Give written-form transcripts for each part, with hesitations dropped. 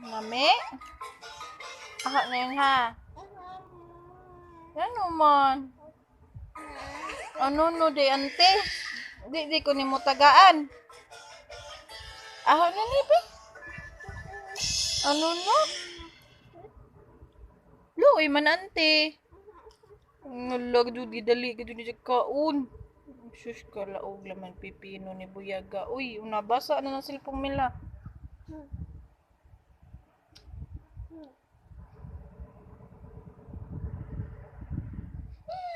Mami? Ako na yun ha. Ano man? Ano no di ante? Di ko ni mo tagaan. Ako na ni be. Ano no? Luoy man ante. Ngalag di dali gid di kaun. Sus ka laog laman pipino ni Buyaga. Uy, nabasa na ng cellphone nila.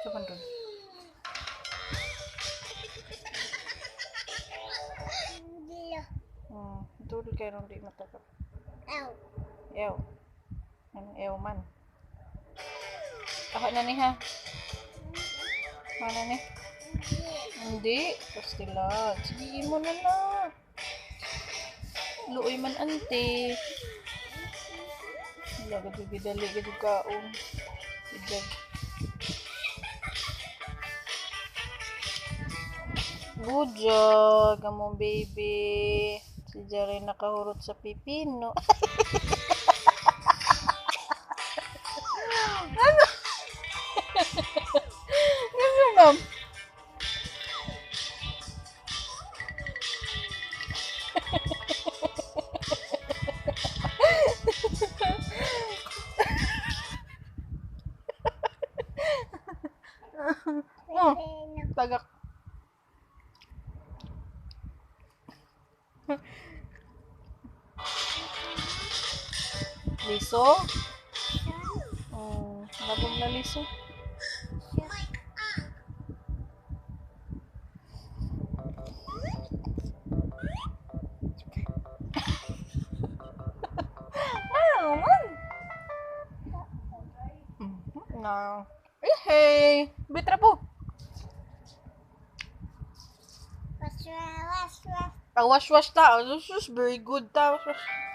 Saban doon. Dulu kayo nung di matagap. Ew. Ano, ew man. Ako na ni ha. Mana ni? Hindi. Pastila. Sige mo na na. Luoy man ante. Laga bibidali gid kaon. Bidag. Bujog, among baby. Si Jare nakahurot sa pipino. Ano? Ano, ma'am? Tagak. Liso? Labog na liso. Ano man? Na. Hey! Bitra po. Wash ta. This is very good ta. Wash.